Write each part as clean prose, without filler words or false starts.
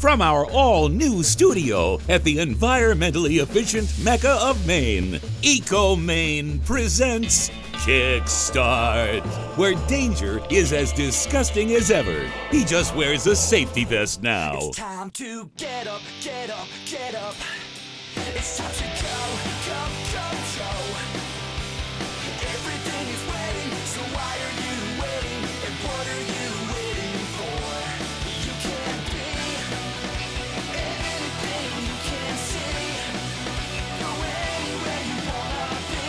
from our all-new studio at the environmentally efficient Mecca of Maine, Eco Maine presents Kickstart, where danger is as disgusting as ever. He just wears a safety vest now. It's time to get up, get up, get up. It's time to go, go, go, go. Everything is waiting, so why are you waiting? And what are you waiting for? You can be anything you can see. Go anywhere you wanna be.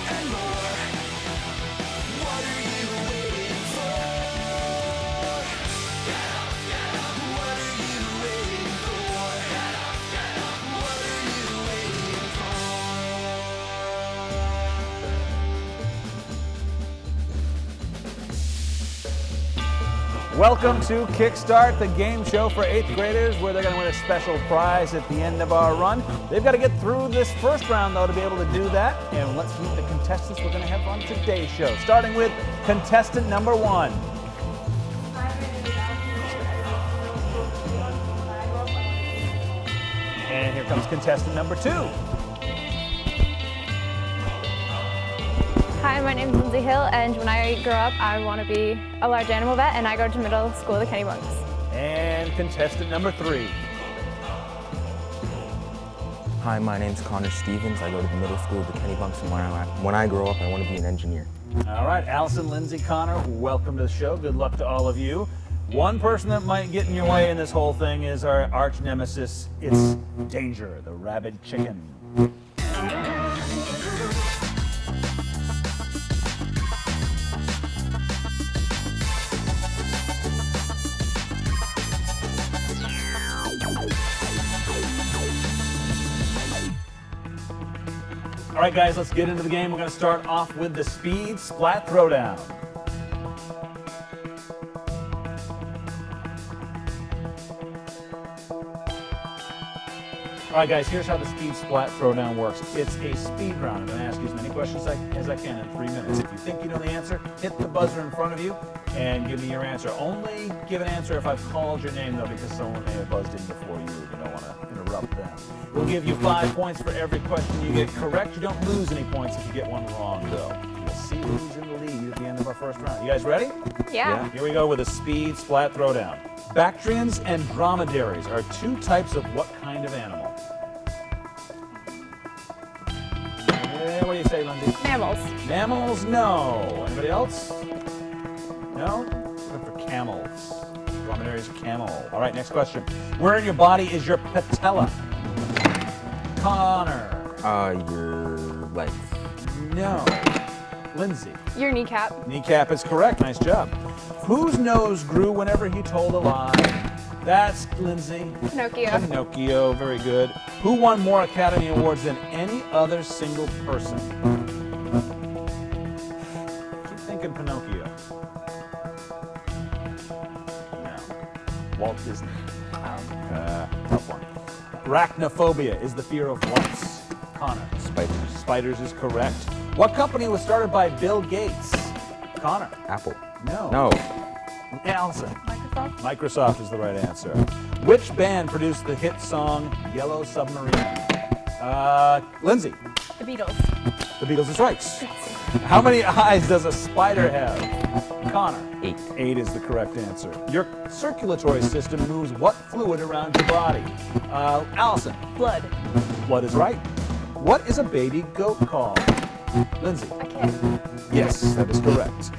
And more. What are you waiting for? Get up, get up. What are you waiting for? Get up, get up. What are you waiting for? Welcome to Kickstart, the game show for 8th graders where they're going to win a special prize at the end of our run. They've got to get through this first round, though, to be able to do that. And let's meet the contestants we're going to have on today's show, starting with contestant number 1. And here comes contestant number 2. Hi, my name is Lindsay Hill, and when I grow up, I want to be a large animal vet, and I go to middle school, the Kennybunks. And contestant number 3. Hi, my name's Connor Stevens. I go to the middle school, the Kennybunks, and when I grow up, I want to be an engineer. All right, Allison, Lindsay, Connor, welcome to the show. Good luck to all of you. One person that might get in your way in this whole thing is our arch nemesis. It's Danger, the rabid chicken. All right, guys, let's get into the game. We're going to start off with the speed splat throwdown. All right, guys, here's how the speed splat throwdown works. It's a speed round. I'm going to ask you as many questions as I can in 3 minutes. If you think you know the answer, hit the buzzer in front of you and give me your answer. Only give an answer if I've called your name, though, because someone may have buzzed in before you. You don't want to interrupt them. We'll give you 5 points for every question you get correct. You don't lose any points if you get one wrong, though. We'll see who's in the lead at the end of our first round. You guys ready? Yeah. Here we go with a speed splat throwdown. Bactrians and dromedaries are 2 types of what kind of animal? What do you say, Lindsay? Mammals. Mammals? No. Anybody else? No? Looking for camels. Dromedaries, camel. All right, next question. Where in your body is your patella? Connor. Your legs. No. Lindsay. Your kneecap. Kneecap is correct. Nice job. Whose nose grew whenever he told a lie? That's Lindsay. Pinocchio. Pinocchio, very good. Who won more Academy Awards than any other single person? Keep thinking Pinocchio. No. Walt Disney. Tough one. Arachnophobia is the fear of what? Connor. Spiders. Spiders is correct. What company was started by Bill Gates? Connor. Apple. No. No. Allison. Microsoft. Microsoft is the right answer. Which band produced the hit song Yellow Submarine? Lindsay. The Beatles. The Beatles is right. How many eyes does a spider have? Connor. 8. 8 is the correct answer. Your circulatory system moves what fluid around your body? Allison. Blood. Blood is right. What is a baby goat called? Lindsay. A kid. Yes, that is correct.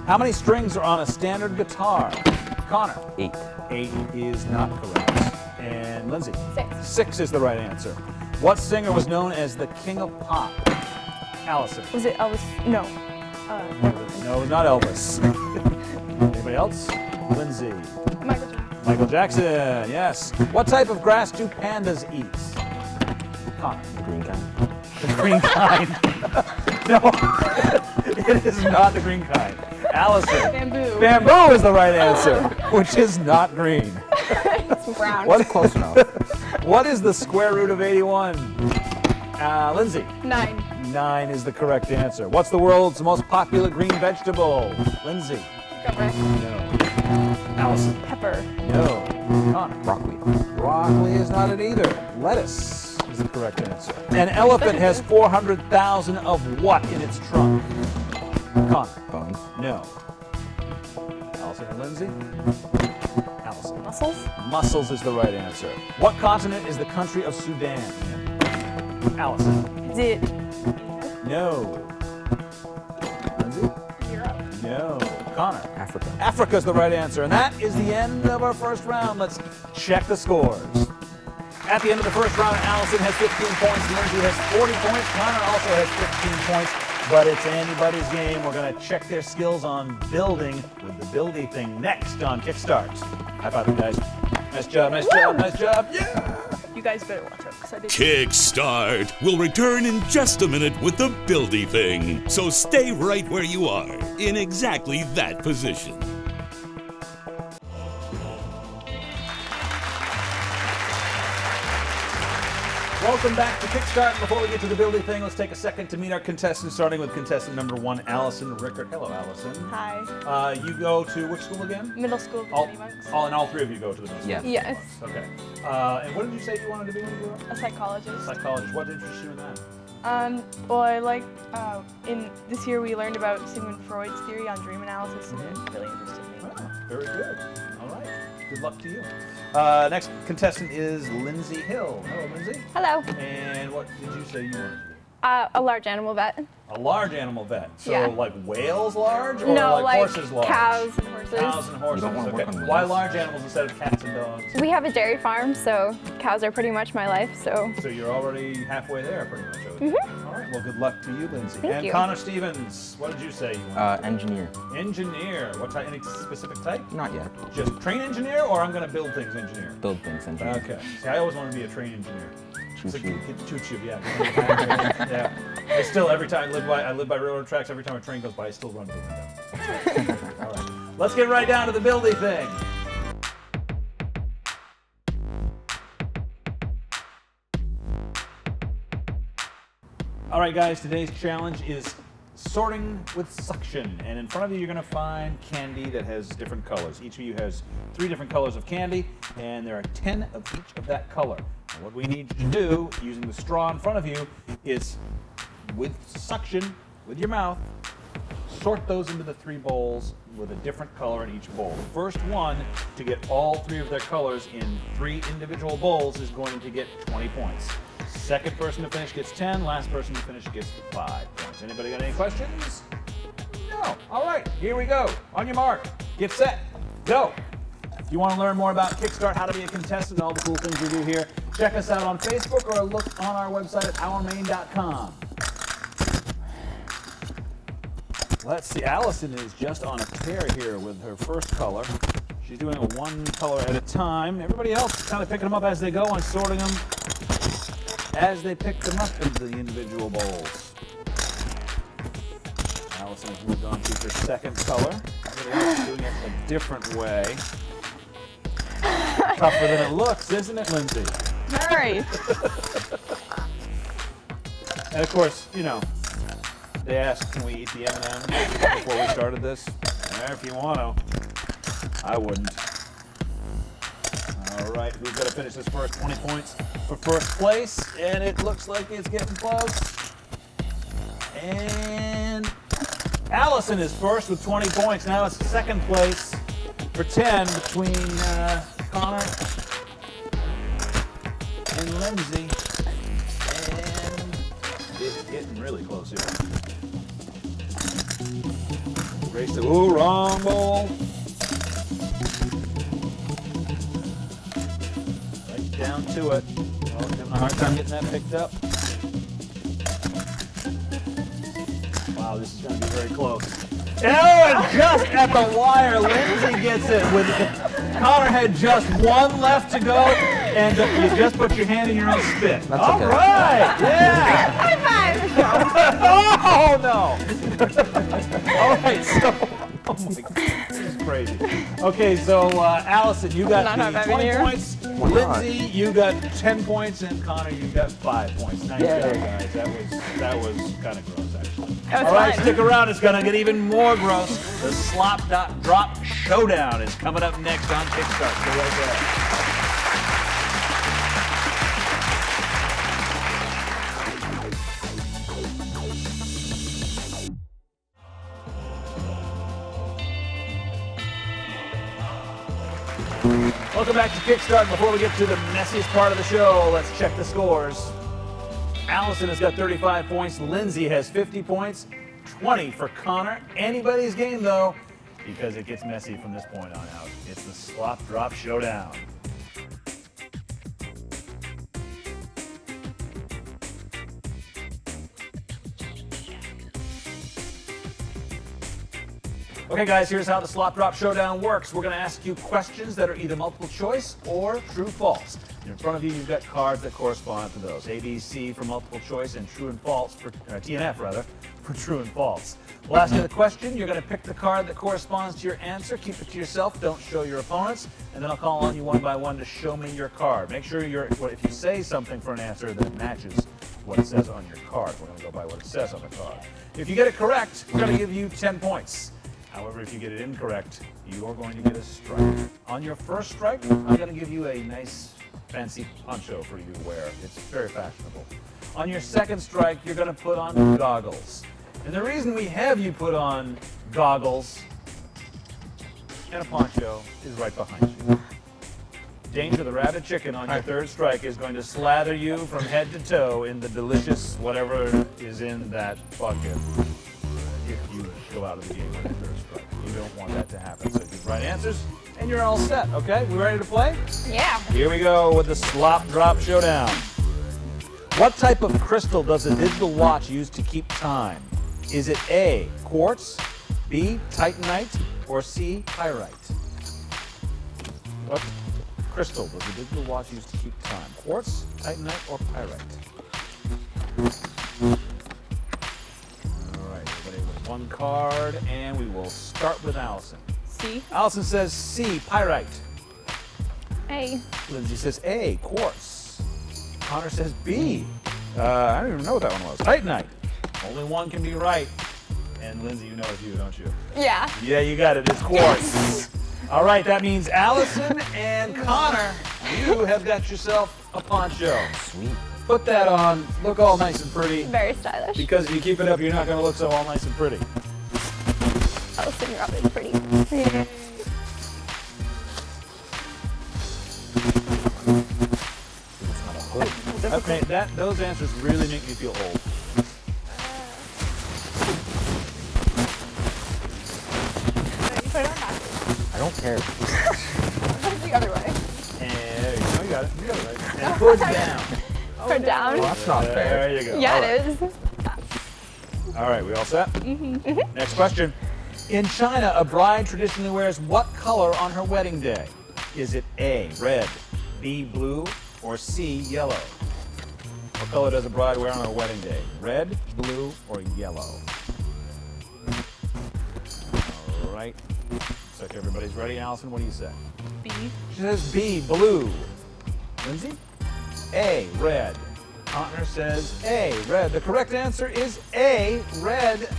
How many strings are on a standard guitar? Connor. 8. 8 is not correct. And Lindsay? 6. 6 is the right answer. What singer was known as the King of Pop? Allison. Was it Elvis? No. No, it was not Elvis. Anybody else? Lindsay. Michael Jackson. Michael Jackson, yes. What type of grass do pandas eat? Connor. The green kind. The green kind. No, it is not the green kind. Allison. Bamboo. Bamboo is the right answer, which is not green. It's brown. What, close enough. What is the square root of 81? Lindsay. 9. 9 is the correct answer. What's the world's most popular green vegetable? Lindsay. Cucumber. No. Allison. Pepper. No. Connor. Broccoli. Broccoli is not it either. Lettuce is the correct answer. An elephant has 400,000 of what in its trunk? Connor. Bones. No. Allison and Lindsay? Allison. Muscles? Mussels is the right answer. What continent is the country of Sudan in? Allison. Is it No. Lindsay? Europe? No. Connor. Africa. Africa is the right answer. And that is the end of our first round. Let's check the scores. At the end of the first round, Allison has 15 points. Lindsay has 40 points. Connor also has 15 points. But it's anybody's game. We're going to check their skills on building with the buildy thing next on Kickstart. High five, guys. Nice job, nice job, nice job. Yeah! You guys better watch out, because I did. Kickstart will return in just a minute with the buildy thing. So stay right where you are, in exactly that position. Welcome back to Kickstart. Before we get to the building thing, let's take a second to meet our contestants, starting with contestant number 1, Allison Rickert. Hello, Allison. Hi. You go to which school again? Middle school of All, Kenny Bunks. and all three of you go to the middle school? Yeah. Yes. Okay. And what did you say you wanted to be when you grew up? A psychologist. Psychologist. What interests you in that? Well, I like, in this year we learned about Sigmund Freud's theory on dream analysis, and it really interested me. Wow, very good. All right. Good luck to you. Next contestant is Lindsay Hill. Hello, Lindsay. Hello. And what did you say you wanted to be? A large animal vet. A large animal vet. So Yeah. like whales large or No, like horses large? cows and horses. Cows and horses. You don't wanna work Okay. on Why whales. large animals instead of cats and dogs? We have a dairy farm, so cows are pretty much my life. So So you're already halfway there, pretty much. I would think. All right. Well, good luck to you, Lindsay. Thank and you. Connor Stevens, what did you say you wanted? Engineer. Engineer. What type? Any specific type? Not yet. Just train engineer, or I'm going to build things engineer. Build things. Engineer. Okay. See, I always wanted to be a train engineer. Choo-choo. Choo-choo, yeah. Yeah. I still, every time I live by railroad tracks, every time a train goes by, I still run to the window. All right. Let's get right down to the building thing. All right, guys, today's challenge is sorting with suction. And in front of you, you're going to find candy that has different colors. Each of you has 3 different colors of candy, and there are 10 of each of that color. And what we need you to do, using the straw in front of you, is with suction, with your mouth, sort those into the 3 bowls with a different color in each bowl. The first one to get all 3 of their colors in 3 individual bowls is going to get 20 points. Second person to finish gets 10, last person to finish gets 5 points. Anybody got any questions? No. All right, here we go. On your mark, get set, go. If you want to learn more about Kickstart, how to be a contestant, all the cool things we do here, check us out on Facebook or look on our website at ourmain.com. Let's see, Allison is just on a tear here with her first color. She's doing a 1 color at a time. Everybody else is kind of picking them up as they go and sorting them as they pick them up into the individual bowls. Allison has moved on to her second color. Everybody else is doing it a different way. Tougher than it looks, isn't it, Lindsay? Very. And of course, you know, they asked, can we eat the M&Ms before we started this? If you want to. I wouldn't. All right, we've got to finish this first 20 points for first place, and it looks like it's getting close. And Allison is first with 20 points. Now it's second place for 10 between Connor and Lindsay. And it's getting really close here. Race to, ooh, wrong bowl. Right down to it. Oh, having a hard time getting that picked up. Wow, this is going to be very close. Oh, and just at the wire, Lindsay gets it. With Connor had just 1 left to go, and you just put your hand in your own spit. That's All okay. right, yeah. high five. Oh no! All right, so oh my God, this is crazy. Okay, so Allison, you got Not the having 20 here. points. Why not? Lindsay, you got 10 points, and Connor, you got 5 points. Nice Yay. job, guys. That was kind of gross, actually. That was All right, fun. stick around. It's gonna get even more gross. The Slop Dot Drop Showdown is coming up next on Kickstart. Stay right there. Welcome back to Kickstart. Before we get to the messiest part of the show, let's check the scores. Allison has got 35 points. Lindsay has 50 points. 20 for Connor. Anybody's game, though, because it gets messy from this point on out. It's the slop drop showdown. Okay, guys, here's how the slop drop showdown works. We're going to ask you questions that are either multiple choice or true false. In front of you, you've got cards that correspond to those. A, B, C for multiple choice and true and false for T and F rather for true and false. We'll ask you the question. You're going to pick the card that corresponds to your answer. Keep it to yourself. Don't show your opponents. And then I'll call on you one by one to show me your card. Make sure if you say something for an answer that matches what it says on your card. We're going to go by what it says on the card. If you get it correct, we're going to give you 10 points. However, if you get it incorrect, you are going to get a strike. On your first strike, I'm going to give you a nice fancy poncho for you to wear. It's very fashionable. On your second strike, you're going to put on goggles. And the reason we have you put on goggles and a poncho is right behind you. Danger, the rabbit chicken on your third strike is going to slather you from head to toe in the delicious whatever is in that bucket. If you go out of the game on your third strike. You don't want that to happen. So give right answers, and you're all set, okay? We ready to play? Yeah. Here we go with the slop drop showdown. What type of crystal does a digital watch use to keep time? Is it A, quartz, B, titanite, or C, pyrite? What crystal does a digital watch use to keep time? Quartz, titanite, or pyrite? One card, and we will start with Allison. C. Allison says C, pyrite. A. Lindsay says A, quartz. Connor says B. I don't even know what that one was. Titanite. Only one can be right. And Lindsay, you know it's you, don't you? Yeah. Yeah, you got it. It's quartz. All right, that means Allison and Connor, you have got yourself a poncho. Sweet. Put that on. Look all nice and pretty. Very stylish. Because if you keep it up, you're not going to look so all nice and pretty. Allison, you're always pretty. Okay, those answers really make me feel old. Put it on backwards. I don't care. Put it the other way. And there you go. You got it. You got it right. And put it down. Put it down. Well, that's not fair. There you go. Yeah, All it right. is. All right, we all set? Mm-hmm. Next question. In China, a bride traditionally wears what color on her wedding day? Is it A, red, B, blue, or C, yellow? What color does a bride wear on her wedding day? Red, blue, or yellow? All right. Looks like everybody's ready. Allison, what do you say? B. She says B, blue. Lindsay? A, red. Connor says A, red. The correct answer is A, red.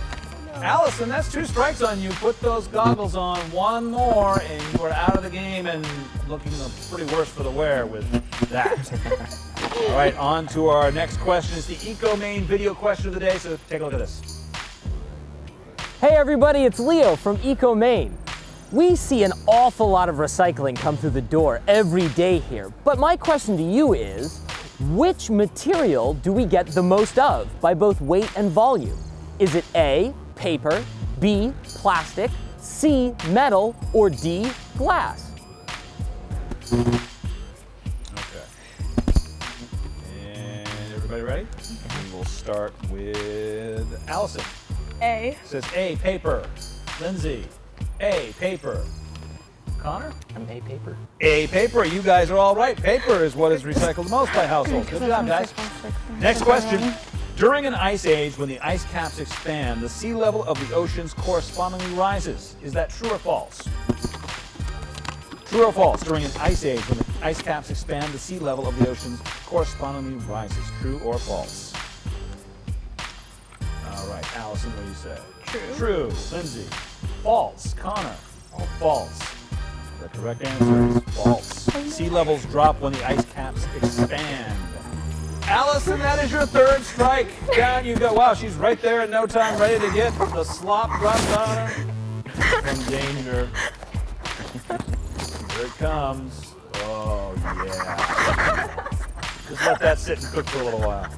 Allison, that's 2 strikes on you. Put those goggles on. One more, and you are out of the game and looking pretty worse for the wear with that. All right, on to our next question. It's the EcoMain video question of the day, so take a look at this. Hey everybody, it's Leo from EcoMain. We see an awful lot of recycling come through the door every day here, but my question to you is, which material do we get the most of by both weight and volume? Is it A, paper, B, plastic, C, metal, or D, glass? Okay. And everybody ready? We will start with Allison. A. Says A, paper. Lindsay, A, paper. Connor? I'm A, paper. A, paper. You guys are all right. Paper is what is recycled the most by households. Good job, guys. Next question. During an ice age, when the ice caps expand, the sea level of the oceans correspondingly rises. Is that true or false? True or false? During an ice age, when the ice caps expand, the sea level of the oceans correspondingly rises. True or false? All right, Allison, what do you say? True. True. Lindsay? False. Connor? Oh, false. The correct answer is false. Sea levels drop when the ice caps expand. Allison, that is your 3rd strike. Down you go. Wow, she's right there in no time, ready to get the slop dropped on her from Danger. Here it comes. Oh, yeah. Just let that sit and cook for a little while.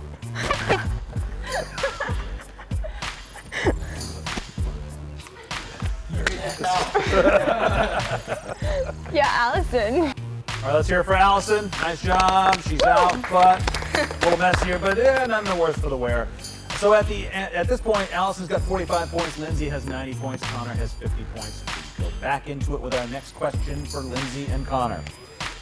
Yeah, Allison. All right, let's hear it for Allison. Nice job. She's out, but a little messier, but none the worse for the wear. So at this point, Allison's got 45 points. Lindsay has 90 points. Connor has 50 points. We go back into it with our next question for Lindsay and Connor.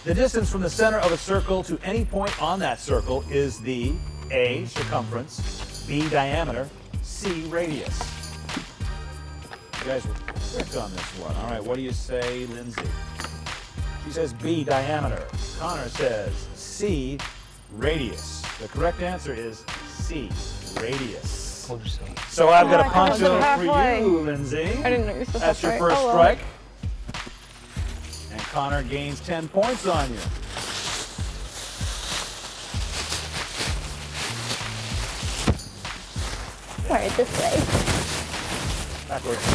The distance from the center of a circle to any point on that circle is the A, circumference, B, diameter, C, radius. You guys were quick on this one. All right, what do you say, Lindsay? She says B, diameter. Connor says C, radius. The correct answer is C, radius. Told you so. So I've got a Oh, I thought it was poncho for halfway. you, Lindsay. I didn't know you were supposed That's to your try. first Oh, well. strike. And Connor gains 10 points on you. All right, this way. Backwards.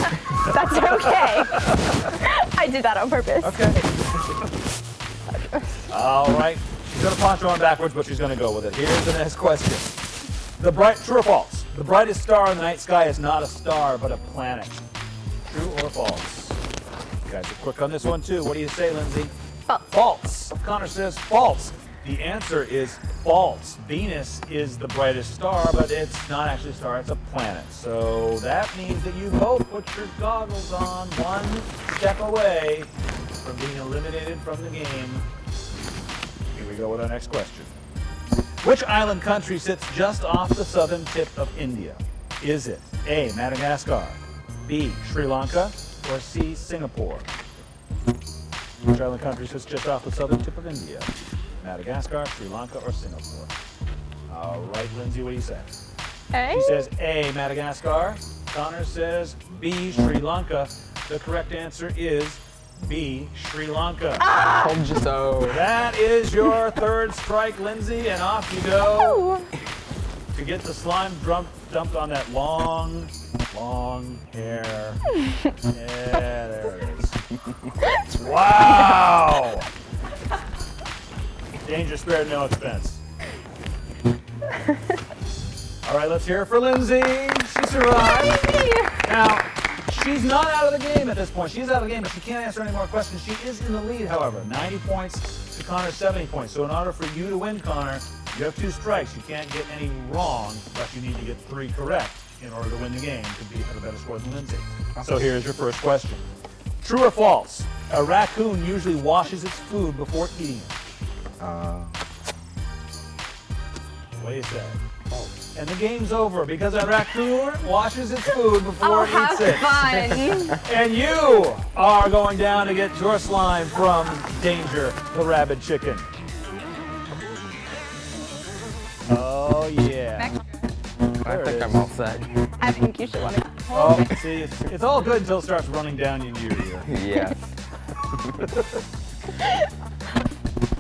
That's okay. I did that on purpose. Okay. All right. She's going to poncho on backwards, but she's going to go with it. Here's the next question. True or false? The brightest star in the night sky is not a star, but a planet. True or false? You guys are quick on this one, too. What do you say, Lindsay? False. False. Connor says false. The answer is false. Venus is the brightest star, but it's not actually a star, it's a planet. So that means that you both put your goggles on, one step away from being eliminated from the game. Here we go with our next question. Which island country sits just off the southern tip of India? Is it A, Madagascar, B, Sri Lanka, or C, Singapore? Which island country sits just off the southern tip of India? Madagascar, Sri Lanka, or Singapore? All right, Lindsay, what do you say? A? She says A, Madagascar. Connor says B, Sri Lanka. The correct answer is B, Sri Lanka. Told you so. That is your third strike, Lindsay, and off you go Oh. to get the slime dumped on that long hair. Yeah, there it is. Wow! Danger spared, no expense. All right, let's hear it for Lindsay. She survived. Now, she's not out of the game at this point. She's out of the game, but she can't answer any more questions. She is in the lead, however. 90 points to Connor's 70 points. So in order for you to win, Connor, you have 2 strikes. You can't get any wrong, but you need to get 3 correct in order to win the game to be at a better score than Lindsay. So here's your first question. True or false? A raccoon usually washes its food before eating it. What do you say? And the game's over because a raccoon washes its food before Oh, it have eats it. fun. And you are going down to get your slime from Danger, the rabid chicken. Oh, yeah. I There it think is. I'm all set. I think you should want to. Oh, see, it's all good until it starts running down in your ear. Yeah.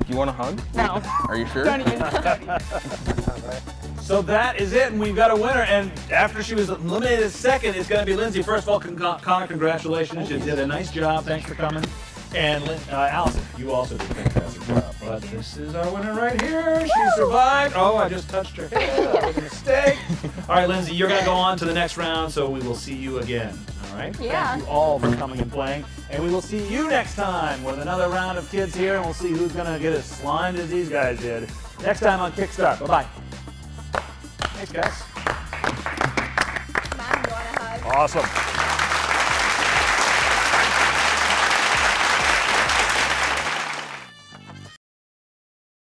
You want a hug? No. Are you sure? Don't even. So that is it, and we've got a winner. And after she was eliminated second, it's going to be Lindsay. First of all, Connor, congratulations. You did a nice job. Thanks for coming. And Allison, you also did a fantastic job. But this is our winner right here. She survived. Oh, I just touched her head. That was a mistake. All right, Lindsay, you're going to go on to the next round, so we will see you again. All right? Yeah. Thank you all for coming and playing. And we will see you next time with another round of kids here, and we'll see who's going to get as slimed as these guys did. Next time on Kickstart. Bye-bye. Thanks, guys. Mom, you want a hug? Awesome.